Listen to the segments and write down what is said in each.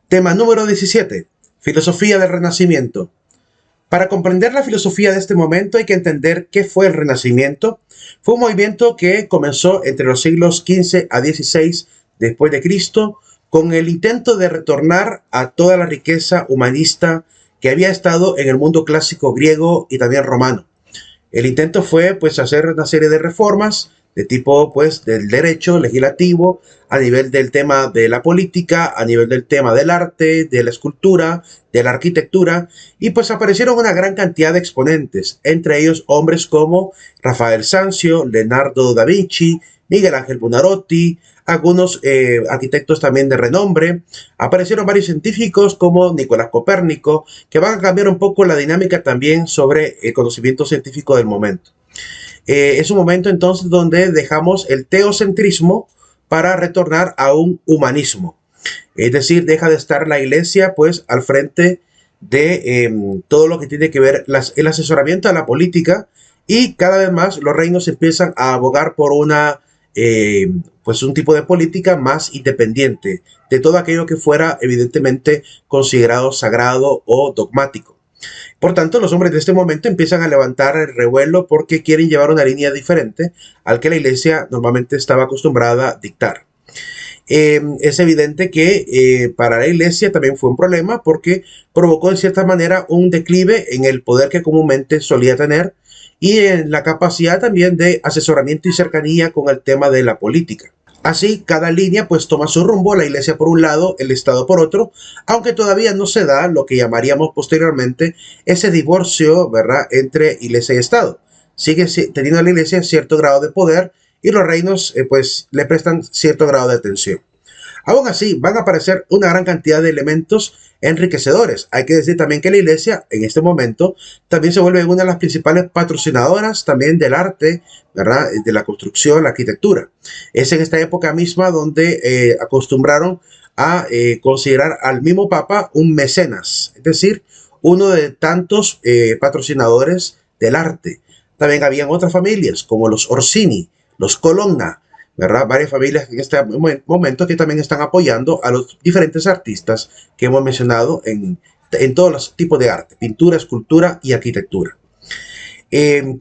Tema número 17. Filosofía del Renacimiento. Para comprender la filosofía de este momento hay que entender qué fue el Renacimiento. Fue un movimiento que comenzó entre los siglos XV a XVI después de Cristo, con el intento de retornar a toda la riqueza humanista que había estado en el mundo clásico griego y también romano. El intento fue pues hacer una serie de reformas de tipo pues del derecho legislativo, a nivel del tema de la política, a nivel del tema del arte, de la escultura, de la arquitectura, y pues aparecieron una gran cantidad de exponentes, entre ellos hombres como Rafael Sanzio, Leonardo da Vinci, Miguel Ángel Buonarroti, algunos arquitectos también de renombre. Aparecieron varios científicos como Nicolás Copérnico, que van a cambiar un poco la dinámica también sobre el conocimiento científico del momento. Es un momento entonces donde dejamos el teocentrismo para retornar a un humanismo. Es decir, deja de estar la iglesia pues al frente de todo lo que tiene que ver el asesoramiento a la política, y cada vez más los reinos empiezan a abogar por pues un tipo de política más independiente de todo aquello que fuera evidentemente considerado sagrado o dogmático. Por tanto, los hombres de este momento empiezan a levantar el revuelo porque quieren llevar una línea diferente al que la iglesia normalmente estaba acostumbrada a dictar. Es evidente que para la iglesia también fue un problema porque provocó en cierta manera un declive en el poder que comúnmente solía tener y en la capacidad también de asesoramiento y cercanía con el tema de la política. Así, cada línea pues toma su rumbo, la iglesia por un lado, el Estado por otro, aunque todavía no se da lo que llamaríamos posteriormente ese divorcio, ¿verdad?, entre iglesia y Estado. Sigue teniendo la iglesia cierto grado de poder y los reinos pues le prestan cierto grado de atención. Aún así, van a aparecer una gran cantidad de elementos enriquecedores. Hay que decir también que la iglesia en este momento también se vuelve una de las principales patrocinadoras también del arte, ¿verdad?, de la construcción, la arquitectura. Es en esta época misma donde acostumbraron a considerar al mismo Papa un mecenas, es decir, uno de tantos patrocinadores del arte. También habían otras familias como los Orsini, los Colonna, ¿verdad? Varias familias en este momento que también están apoyando a los diferentes artistas que hemos mencionado en todos los tipos de arte, pintura, escultura y arquitectura.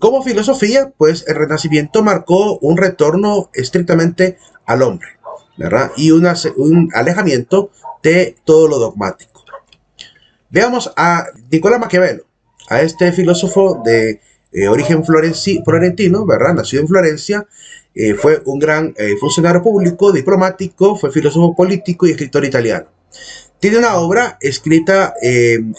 Como filosofía, pues el Renacimiento marcó un retorno estrictamente al hombre, ¿verdad? Y un alejamiento de todo lo dogmático. Veamos a Nicolás Maquiavelo, a este filósofo de origen florentino, ¿verdad? Nacido en Florencia. Fue un gran funcionario público, diplomático, fue filósofo político y escritor italiano. Tiene una obra escrita en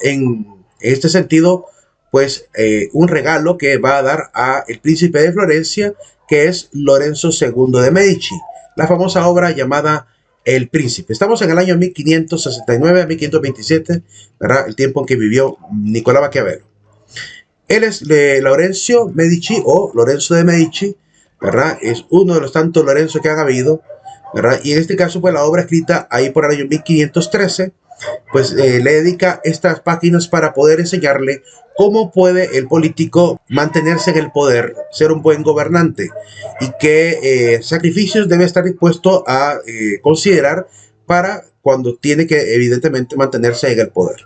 este sentido, pues un regalo que va a dar a el príncipe de Florencia, que es Lorenzo II de Medici, la famosa obra llamada El Príncipe. Estamos en el año 1569 a 1527, ¿verdad?, el tiempo en que vivió Nicolás Maquiavelo. Él es Lorenzo Medici o Lorenzo de Medici, ¿verdad? Es uno de los tantos Lorenzo que han habido, ¿verdad? Y en este caso, pues la obra escrita ahí por el año 1513, pues le dedica estas páginas para poder enseñarle cómo puede el político mantenerse en el poder, ser un buen gobernante y qué sacrificios debe estar dispuesto a considerar para cuando tiene que evidentemente mantenerse en el poder.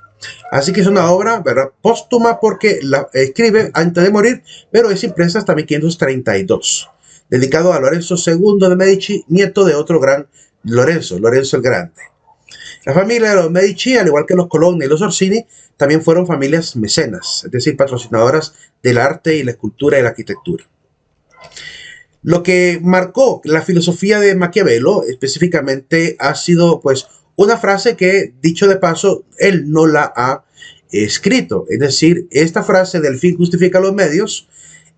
Así que es una obra, ¿verdad?, póstuma porque la escribe antes de morir, pero es impresa hasta 1532. Dedicado a Lorenzo II de Medici, nieto de otro gran Lorenzo el Grande. La familia de los Medici, al igual que los Colonna y los Orsini, también fueron familias mecenas, es decir, patrocinadoras del arte y la escultura y la arquitectura. Lo que marcó la filosofía de Maquiavelo específicamente ha sido pues una frase que, dicho de paso, él no la ha escrito. Es decir, esta frase del fin justifica los medios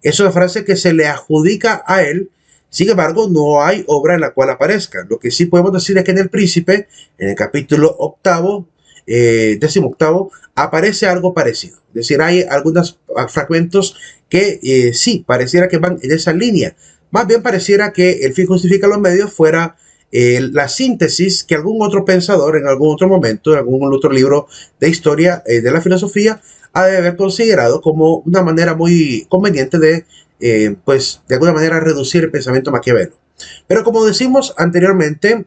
es una frase que se le adjudica a él. Sin embargo, no hay obra en la cual aparezca. Lo que sí podemos decir es que en El Príncipe, en el capítulo 18, aparece algo parecido. Es decir, hay algunos fragmentos que sí, pareciera que van en esa línea. Más bien pareciera que el fin justifica los medios fuera la síntesis que algún otro pensador en algún otro momento, en algún otro libro de historia de la filosofía, ha de haber considerado como una manera muy conveniente de, pues, de alguna manera reducir el pensamiento maquiavelo. Pero como decimos anteriormente,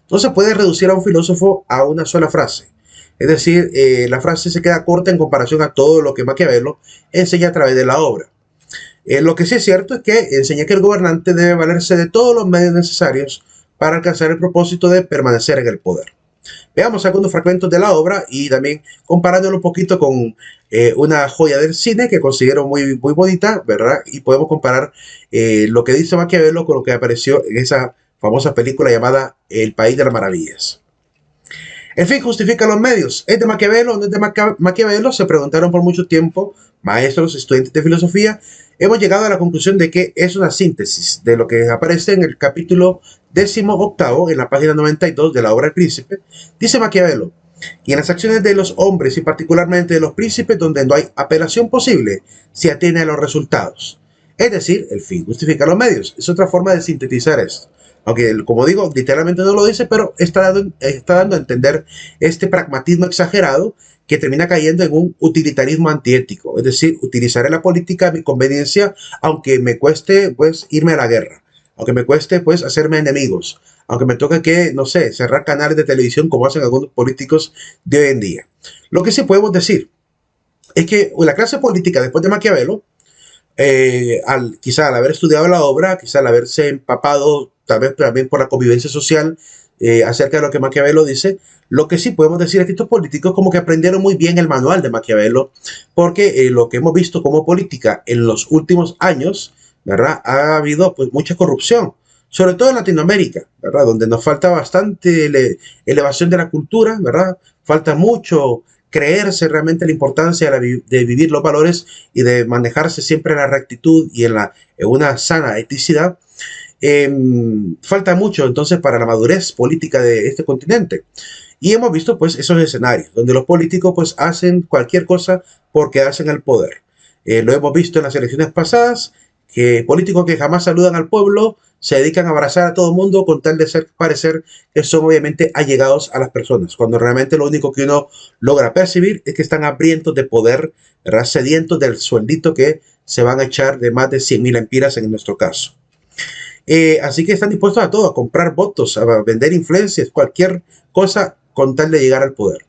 no se puede reducir a un filósofo a una sola frase. Es decir, la frase se queda corta en comparación a todo lo que Maquiavelo enseña a través de la obra. Lo que sí es cierto es que enseña que el gobernante debe valerse de todos los medios necesarios para alcanzar el propósito de permanecer en el poder. Veamos algunos fragmentos de la obra y también comparándolo un poquito con una joya del cine que considero muy bonita, ¿verdad? Y podemos comparar lo que dice Maquiavelo con lo que apareció en esa famosa película llamada El País de las Maravillas. El fin justifica los medios. ¿Es de Maquiavelo o no es de Maquiavelo? Se preguntaron por mucho tiempo maestros, estudiantes de filosofía. Hemos llegado a la conclusión de que es una síntesis de lo que aparece en el capítulo 18, en la página 92 de la obra El Príncipe. Dice Maquiavelo: y en las acciones de los hombres y particularmente de los príncipes, donde no hay apelación posible, se atiene a los resultados. Es decir, el fin justifica los medios. Es otra forma de sintetizar esto. Aunque, como digo, literalmente no lo dice, pero está dando a entender este pragmatismo exagerado que termina cayendo en un utilitarismo antiético. Es decir, utilizaré la política a mi conveniencia, aunque me cueste, pues, irme a la guerra. Aunque me cueste, pues, hacerme enemigos. Aunque me toque que, no sé, cerrar canales de televisión como hacen algunos políticos de hoy en día. Lo que sí podemos decir es que la clase política después de Maquiavelo, quizá al haber estudiado la obra, quizá al haberse empapado tal vez también por la convivencia social acerca de lo que Maquiavelo dice, lo que sí podemos decir es que estos políticos como que aprendieron muy bien el manual de Maquiavelo, porque lo que hemos visto como política en los últimos años, ¿verdad? Ha habido pues mucha corrupción, sobre todo en Latinoamérica, ¿verdad? Donde nos falta bastante elevación de la cultura, ¿verdad? Falta mucho creerse realmente la importancia de vivir los valores y de manejarse siempre en la rectitud y en una sana eticidad. Falta mucho entonces para la madurez política de este continente. Y hemos visto pues esos escenarios donde los políticos pues hacen cualquier cosa porque hacen el poder. Lo hemos visto en las elecciones pasadas, que políticos que jamás saludan al pueblo se dedican a abrazar a todo el mundo con tal de parecer que son obviamente allegados a las personas, cuando realmente lo único que uno logra percibir es que están hambrientos de poder, ¿verdad? Sedientos del sueldito que se van a echar de más de 100.000 empiras en nuestro caso. Así que están dispuestos a todo, a comprar votos, a vender influencias, cualquier cosa con tal de llegar al poder.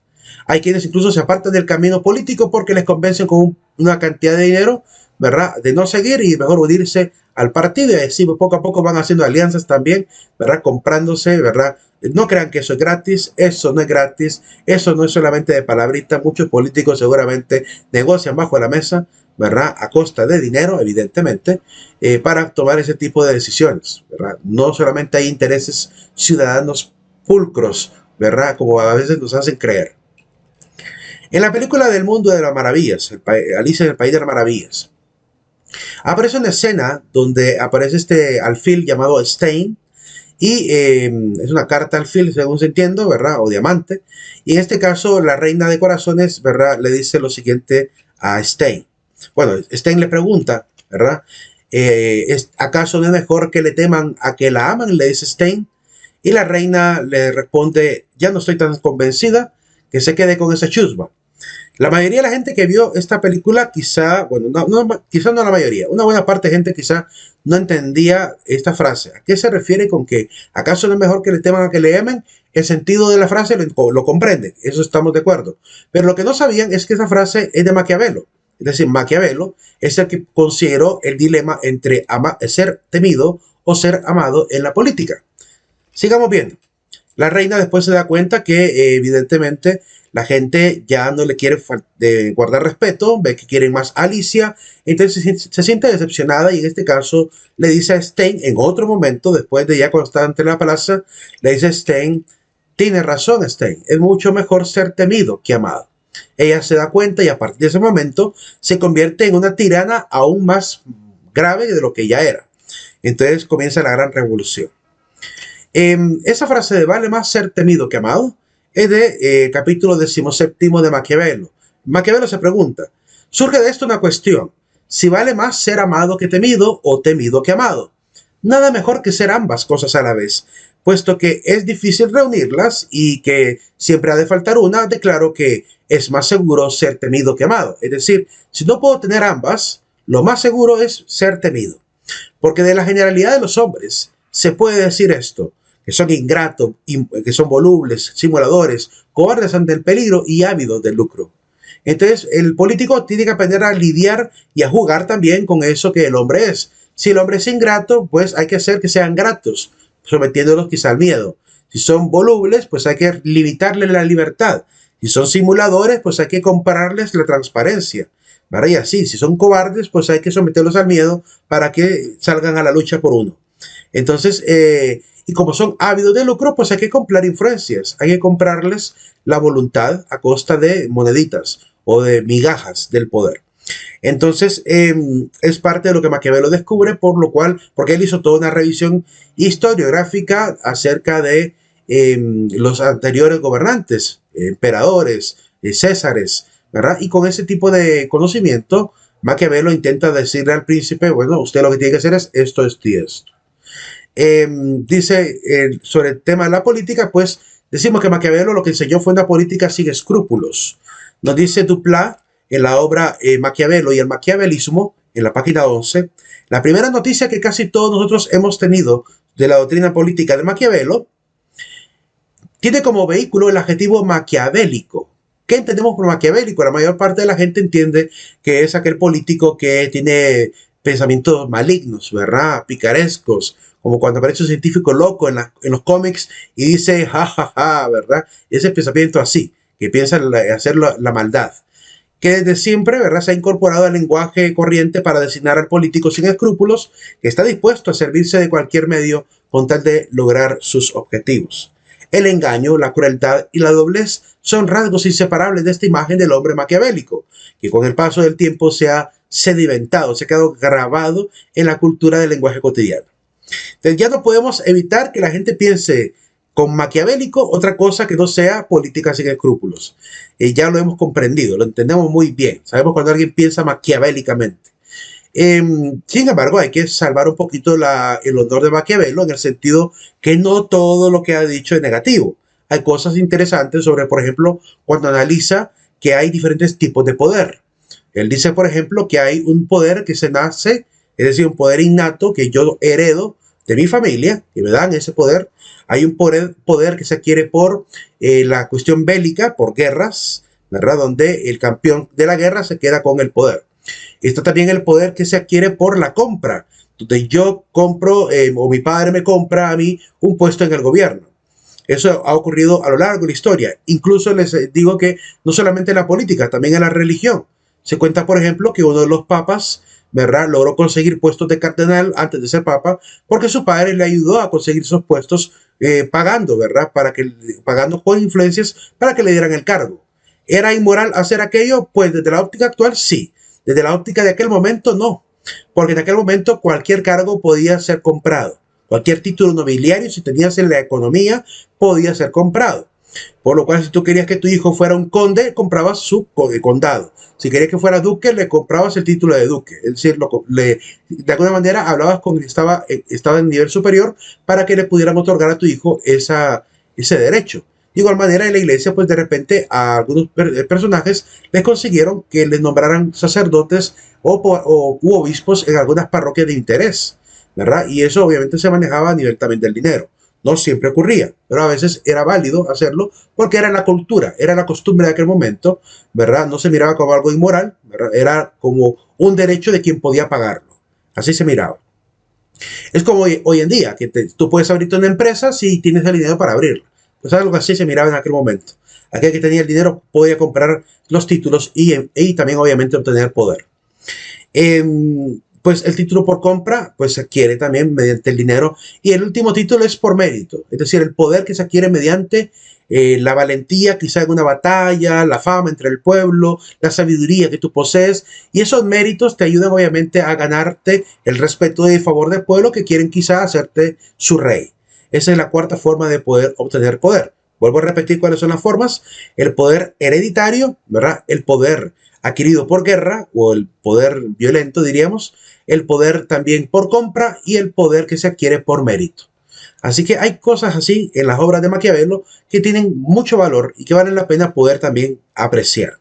Hay quienes incluso se apartan del camino político porque les convencen con una cantidad de dinero, ¿verdad?, de no seguir y mejor unirse al partido, y así poco a poco van haciendo alianzas también, ¿verdad?, comprándose, ¿verdad? No crean que eso es gratis, eso no es gratis, eso no es solamente de palabrita. Muchos políticos seguramente negocian bajo la mesa, ¿verdad?, a costa de dinero, evidentemente, para tomar ese tipo de decisiones, ¿verdad? No solamente hay intereses ciudadanos pulcros, ¿verdad?, como a veces nos hacen creer. En la película del Mundo de las Maravillas, Alicia en el País de las Maravillas, aparece una escena donde aparece este alfil llamado Stein, y es una carta alfil, según se entiende, ¿verdad?, o diamante, y en este caso la reina de corazones, ¿verdad?, le dice lo siguiente a Stein. Bueno, Stein le pregunta, ¿verdad?, ¿acaso no es mejor que le teman a que la aman?, le dice Stein, y la reina le responde: ya no estoy tan convencida, que se quede con esa chusma. La mayoría de la gente que vio esta película, quizá, bueno, quizá no la mayoría, una buena parte de gente quizá no entendía esta frase. ¿A qué se refiere con que acaso no es mejor que le teman a que le amen? El sentido de la frase lo comprenden, eso estamos de acuerdo. Pero lo que no sabían es que esa frase es de Maquiavelo. Es decir, Maquiavelo es el que consideró el dilema entre ser temido o ser amado en la política. Sigamos viendo. La reina después se da cuenta que evidentemente la gente ya no le quiere guardar respeto, ve que quieren más a Alicia, entonces se siente decepcionada, y en este caso le dice a Stein, en otro momento, después de ya cuando está ante la plaza, le dice a Stein: tiene razón Stein, es mucho mejor ser temido que amado. Ella se da cuenta y a partir de ese momento se convierte en una tirana aún más grave de lo que ya era. Entonces comienza la gran revolución. Esa frase de vale más ser temido que amado es de capítulo 17 de Maquiavelo. Maquiavelo se pregunta: surge de esto una cuestión, si vale más ser amado que temido o temido que amado. Nada mejor que ser ambas cosas a la vez, puesto que es difícil reunirlas y que siempre ha de faltar una. Declaro que es más seguro ser temido que amado. Es decir, si no puedo tener ambas, lo más seguro es ser temido. Porque de la generalidad de los hombres, se puede decir esto, que son ingratos, que son volubles, simuladores, cobardes ante el peligro y ávidos del lucro. Entonces, el político tiene que aprender a lidiar y a jugar también con eso que el hombre es. Si el hombre es ingrato, pues hay que hacer que sean gratos, sometiéndolos quizá al miedo. Si son volubles, pues hay que limitarles la libertad. Si son simuladores, pues hay que compararles la transparencia. ¿Verdad? Y así, si son cobardes, pues hay que someterlos al miedo para que salgan a la lucha por uno. Entonces, y como son ávidos de lucro, pues hay que comprar influencias, hay que comprarles la voluntad a costa de moneditas o de migajas del poder. Entonces, es parte de lo que Maquiavelo descubre, por lo cual, porque él hizo toda una revisión historiográfica acerca de los anteriores gobernantes, emperadores, césares, ¿verdad? Y con ese tipo de conocimiento, Maquiavelo intenta decirle al príncipe, bueno, usted lo que tiene que hacer es esto, esto y esto. Dice sobre el tema de la política, pues decimos que Maquiavelo lo que enseñó fue una política sin escrúpulos. Nos dice Duplat en la obra Maquiavelo y el maquiavelismo, en la página 11, la primera noticia que casi todos nosotros hemos tenido de la doctrina política de Maquiavelo tiene como vehículo el adjetivo maquiavélico. ¿Qué entendemos por maquiavélico? La mayor parte de la gente entiende que es aquel político que tiene pensamientos malignos, ¿verdad? Picarescos, como cuando aparece un científico loco en los cómics y dice, ja, ja, ja, ¿verdad? Ese pensamiento así, que piensa hacer la maldad, que desde siempre, ¿verdad?, se ha incorporado al lenguaje corriente para designar al político sin escrúpulos que está dispuesto a servirse de cualquier medio con tal de lograr sus objetivos. El engaño, la crueldad y la doblez son rasgos inseparables de esta imagen del hombre maquiavélico, que con el paso del tiempo se ha sedimentado, se ha quedado grabado en la cultura del lenguaje cotidiano. Entonces ya no podemos evitar que la gente piense con maquiavélico otra cosa que no sea política sin escrúpulos. Ya lo hemos comprendido, lo entendemos muy bien. Sabemos cuando alguien piensa maquiavélicamente. Sin embargo, hay que salvar un poquito el honor de Maquiavelo en el sentido que no todo lo que ha dicho es negativo. Hay cosas interesantes sobre, por ejemplo, cuando analiza que hay diferentes tipos de poder. Él dice, por ejemplo, que hay un poder que se nace, es decir, un poder innato que yo heredo de mi familia, que me dan ese poder. Hay un poder que se adquiere por la cuestión bélica, por guerras, ¿verdad? Donde el campeón de la guerra se queda con el poder. Está también el poder que se adquiere por la compra, donde yo compro o mi padre me compra a mí un puesto en el gobierno. Eso ha ocurrido a lo largo de la historia. Incluso les digo que no solamente en la política, también en la religión. Se cuenta, por ejemplo, que uno de los papas, ¿verdad?, logró conseguir puestos de cardenal antes de ser papa, porque su padre le ayudó a conseguir esos puestos pagando, ¿verdad?, pagando con influencias para que le dieran el cargo. ¿Era inmoral hacer aquello? Pues desde la óptica actual sí. Desde la óptica de aquel momento no, porque en aquel momento cualquier cargo podía ser comprado. Cualquier título nobiliario, si tenías en la economía, podía ser comprado. Por lo cual, si tú querías que tu hijo fuera un conde, comprabas su condado. Si querías que fuera duque, le comprabas el título de duque. Es decir, de alguna manera hablabas con el que estaba en nivel superior para que le pudieran otorgar a tu hijo ese derecho. De igual manera, en la iglesia, pues de repente a algunos personajes les consiguieron que les nombraran sacerdotes u obispos en algunas parroquias de interés, ¿verdad? Y eso obviamente se manejaba a nivel también del dinero. No siempre ocurría, pero a veces era válido hacerlo porque era la cultura, era la costumbre de aquel momento, ¿verdad? No se miraba como algo inmoral, ¿verdad? Era como un derecho de quien podía pagarlo. Así se miraba. Es como hoy en día, que tú puedes abrirte una empresa si tienes el dinero para abrirla. Pues algo así se miraba en aquel momento. Aquel que tenía el dinero podía comprar los títulos y también obviamente obtener poder. Pues el título por compra pues se adquiere también mediante el dinero, y el último título es por mérito, es decir, el poder que se adquiere mediante la valentía quizá en una batalla, la fama entre el pueblo, la sabiduría que tú posees, y esos méritos te ayudan obviamente a ganarte el respeto y el favor del pueblo que quieren quizá hacerte su rey. Esa es la cuarta forma de poder obtener poder. Vuelvo a repetir cuáles son las formas: el poder hereditario, ¿verdad?, el poder adquirido por guerra o el poder violento, diríamos, el poder también por compra y el poder que se adquiere por mérito. Así que hay cosas así en las obras de Maquiavelo que tienen mucho valor y que valen la pena poder también apreciar.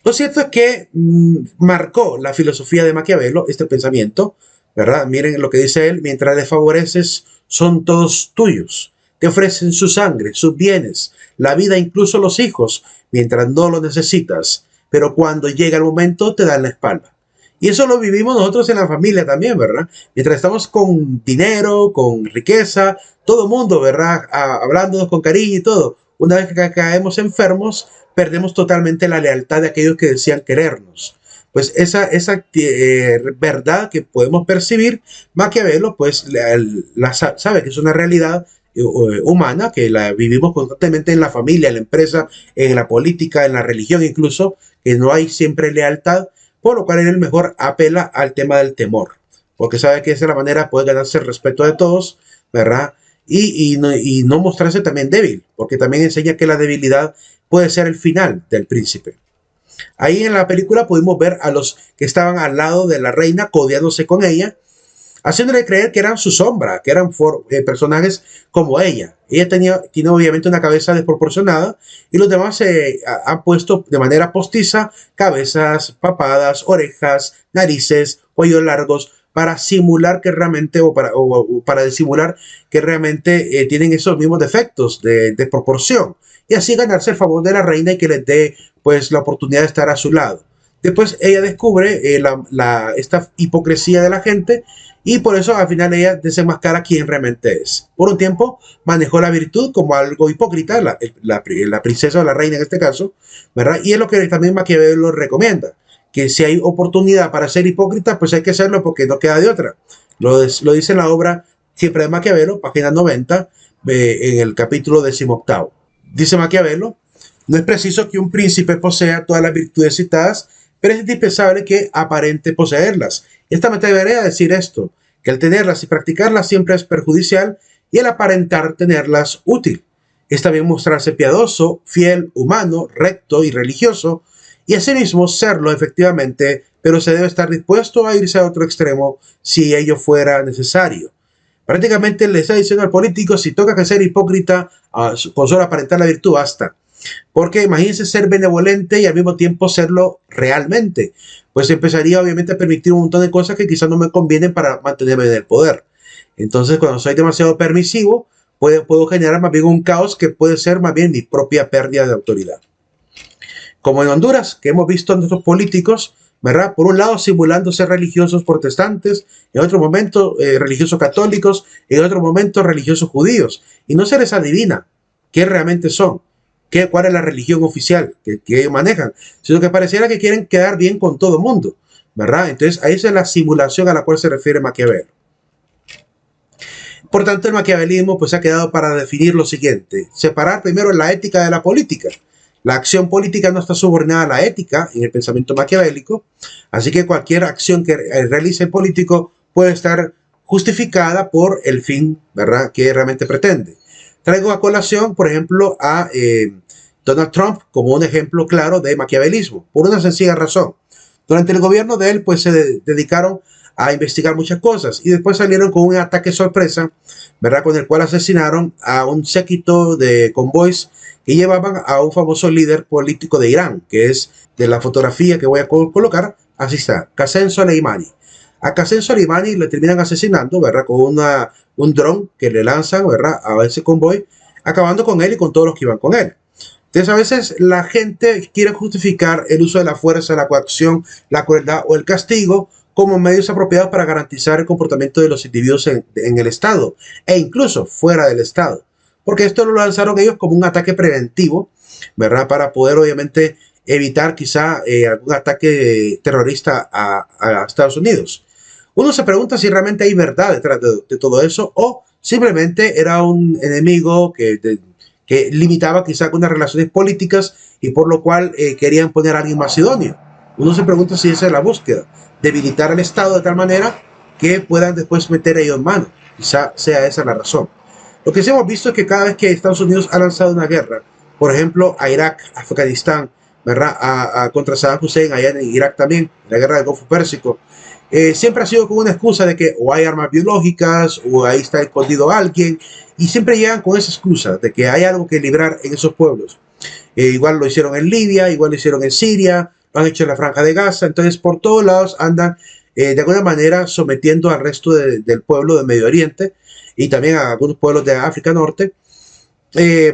Lo cierto es que marcó la filosofía de Maquiavelo este pensamiento, ¿verdad? Miren lo que dice él: mientras les favoreces, son todos tuyos. Te ofrecen su sangre, sus bienes, la vida, incluso los hijos, mientras no lo necesitas. Pero cuando llega el momento, te dan la espalda. Y eso lo vivimos nosotros en la familia también, ¿verdad? Mientras estamos con dinero, con riqueza, todo el mundo, ¿verdad? Hablándonos con cariño y todo. Una vez que caemos enfermos, perdemos totalmente la lealtad de aquellos que decían querernos. Pues esa verdad que podemos percibir, Maquiavelo, pues sabe que es una realidad humana, que la vivimos constantemente en la familia, en la empresa, en la política, en la religión incluso, que no hay siempre lealtad, por lo cual él mejor apela al tema del temor, porque sabe que esa es la manera de poder ganarse el respeto de todos, ¿verdad? Y no mostrarse también débil, porque también enseña que la debilidad puede ser el final del príncipe. Ahí en la película pudimos ver a los que estaban al lado de la reina codeándose con ella, haciéndole creer que eran su sombra, que eran personajes como ella. Ella tiene obviamente una cabeza desproporcionada y los demás se han puesto de manera postiza cabezas, papadas, orejas, narices, cuellos largos, para simular que realmente, o para disimular que realmente tienen esos mismos defectos de desproporción, y así ganarse el favor de la reina y que les dé pues la oportunidad de estar a su lado. Después ella descubre esta hipocresía de la gente, y por eso al final ella desenmascara quién realmente es. Por un tiempo manejó la virtud como algo hipócrita, la princesa o la reina en este caso, ¿verdad? Y es lo que también Maquiavelo recomienda, que si hay oportunidad para ser hipócrita, pues hay que hacerlo porque no queda de otra. Lo dice en la obra Siempre de Maquiavelo, página 90, en el capítulo 18. Dice Maquiavelo: no es preciso que un príncipe posea todas las virtudes citadas, pero es indispensable que aparente poseerlas. Esta me atreveré a decir esto, que el tenerlas y practicarlas siempre es perjudicial, y el aparentar tenerlas útil. Está bien mostrarse piadoso, fiel, humano, recto y religioso, y asimismo serlo efectivamente, pero se debe estar dispuesto a irse a otro extremo si ello fuera necesario. Prácticamente le está diciendo al político: si toca que ser hipócrita, con solo aparentar la virtud basta. Porque imagínense ser benevolente y al mismo tiempo serlo realmente. Pues empezaría obviamente a permitir un montón de cosas que quizás no me convienen para mantenerme en el poder. Entonces, cuando soy demasiado permisivo, puedo generar más bien un caos que puede ser más bien mi propia pérdida de autoridad. Como en Honduras, que hemos visto a nuestros políticos, ¿verdad? Por un lado simulando ser religiosos protestantes, en otro momento religiosos católicos, en otro momento religiosos judíos, y no se les adivina qué realmente son, cuál es la religión oficial que manejan, sino que pareciera que quieren quedar bien con todo el mundo, ¿verdad? Entonces ahí es la simulación a la cual se refiere Maquiavelo. Por tanto, el maquiavelismo pues ha quedado para definir lo siguiente: separar primero la ética de la política. La acción política no está subordinada a la ética en el pensamiento maquiavélico, así que cualquier acción que realice el político puede estar justificada por el fin, ¿verdad?, que realmente pretende. Traigo a colación, por ejemplo, a Donald Trump como un ejemplo claro de maquiavelismo, por una sencilla razón. Durante el gobierno de él, pues se dedicaron a investigar muchas cosas y después salieron con un ataque sorpresa, ¿verdad?, con el cual asesinaron a un séquito de convoys que llevaban a un famoso líder político de Irán, que es de la fotografía que voy a colocar, así está, Qasem Soleimani. A Qasem Soleimani le terminan asesinando, ¿verdad?, con un dron que le lanzan, ¿verdad?, a ese convoy, acabando con él y con todos los que iban con él. Entonces, a veces la gente quiere justificar el uso de la fuerza, la coacción, la crueldad o el castigo como medios apropiados para garantizar el comportamiento de los individuos en el Estado e incluso fuera del Estado. Porque esto lo lanzaron ellos como un ataque preventivo, ¿verdad?, para poder obviamente evitar quizá algún ataque terrorista a Estados Unidos. Uno se pregunta si realmente hay verdad detrás de todo eso, o simplemente era un enemigo que limitaba quizá algunas relaciones políticas y por lo cual querían poner a alguien más idóneo. Uno se pregunta si esa es la búsqueda: debilitar al Estado de tal manera que puedan después meter ellos mano. Quizá sea esa la razón. Lo que sí hemos visto es que cada vez que Estados Unidos ha lanzado una guerra, por ejemplo a Irak, a Afganistán, ¿verdad?, contra Saddam Hussein allá en Irak también, la guerra del Golfo Pérsico, siempre ha sido con una excusa de que o hay armas biológicas o ahí está escondido alguien, y siempre llegan con esa excusa de que hay algo que librar en esos pueblos. Igual lo hicieron en Libia, igual lo hicieron en Siria, lo han hecho en la Franja de Gaza. Entonces por todos lados andan de alguna manera sometiendo al resto del pueblo de Medio Oriente y también a algunos pueblos de África Norte,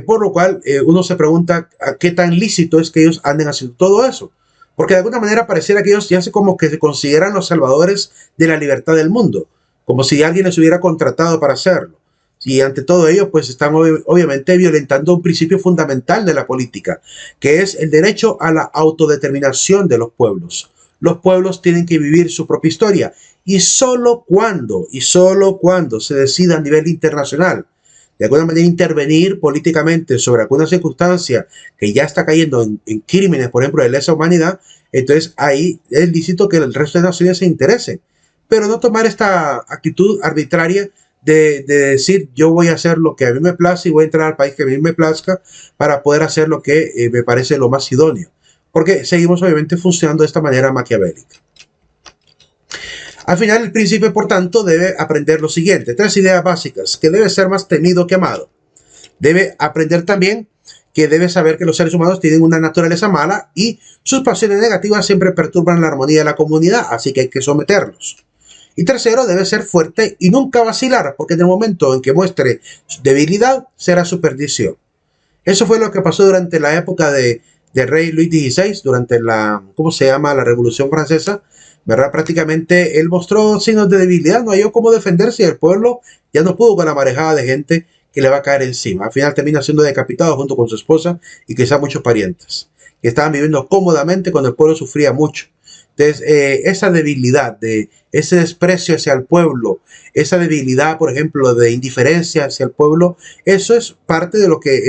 por lo cual uno se pregunta a qué tan lícito es que ellos anden haciendo todo eso. Porque de alguna manera pareciera que ellos ya como que se consideran los salvadores de la libertad del mundo, como si alguien les hubiera contratado para hacerlo. Y ante todo ello, pues están obviamente violentando un principio fundamental de la política, que es el derecho a la autodeterminación de los pueblos. Los pueblos tienen que vivir su propia historia y solo cuando se decida a nivel internacional de alguna manera intervenir políticamente sobre alguna circunstancia que ya está cayendo en crímenes, por ejemplo, de lesa humanidad, entonces ahí es lícito que el resto de naciones se interesen, pero no tomar esta actitud arbitraria de decir yo voy a hacer lo que a mí me place y voy a entrar al país que a mí me plazca para poder hacer lo que me parece lo más idóneo, porque seguimos obviamente funcionando de esta manera maquiavélica. Al final, el príncipe, por tanto, debe aprender lo siguiente: 3 ideas básicas, que debe ser más temido que amado. Debe aprender también que debe saber que los seres humanos tienen una naturaleza mala y sus pasiones negativas siempre perturban la armonía de la comunidad, así que hay que someterlos. Y tercero, debe ser fuerte y nunca vacilar, porque en el momento en que muestre debilidad, será su perdición. Eso fue lo que pasó durante la época del rey Luis XVI, durante la, ¿cómo se llama?, la Revolución Francesa, ¿verdad? Prácticamente él mostró signos de debilidad, no halló cómo defenderse y el pueblo ya no pudo con la marejada de gente que le va a caer encima. Al final termina siendo decapitado junto con su esposa y quizá muchos parientes que estaban viviendo cómodamente cuando el pueblo sufría mucho. Entonces, esa debilidad, ese desprecio hacia el pueblo, esa debilidad, por ejemplo, de indiferencia hacia el pueblo, eso es parte de lo que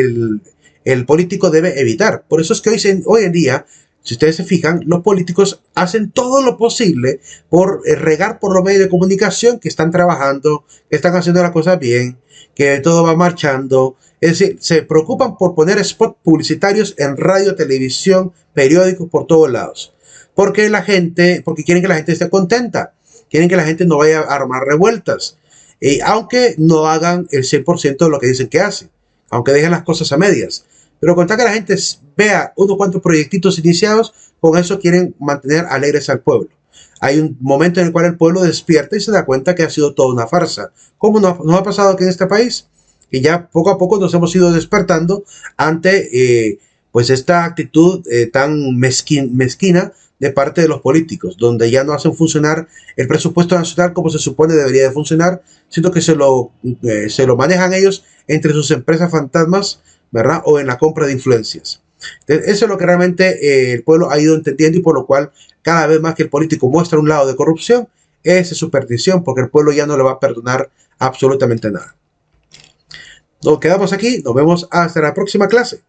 el político debe evitar. Por eso es que hoy en día, si ustedes se fijan, los políticos hacen todo lo posible por regar por los medios de comunicación que están trabajando, que están haciendo las cosas bien, que todo va marchando. Es decir, se preocupan por poner spots publicitarios en radio, televisión, periódicos, por todos lados. Porque quieren que la gente esté contenta, quieren que la gente no vaya a armar revueltas, aunque no hagan el 100% de lo que dicen que hacen, aunque dejen las cosas a medias. Pero con tal que la gente vea unos cuantos proyectitos iniciados, con eso quieren mantener alegres al pueblo. Hay un momento en el cual el pueblo despierta y se da cuenta que ha sido toda una farsa. ¿Cómo nos ha pasado aquí en este país? Y ya poco a poco nos hemos ido despertando ante pues esta actitud tan mezquina de parte de los políticos, donde ya no hacen funcionar el presupuesto nacional como se supone debería de funcionar, sino que se lo manejan ellos entre sus empresas fantasmas, ¿verdad? O en la compra de influencias. Entonces, eso es lo que realmente el pueblo ha ido entendiendo y por lo cual cada vez más que el político muestra un lado de corrupción, esa es su perdición, porque el pueblo ya no le va a perdonar absolutamente nada. Nos quedamos aquí, nos vemos hasta la próxima clase.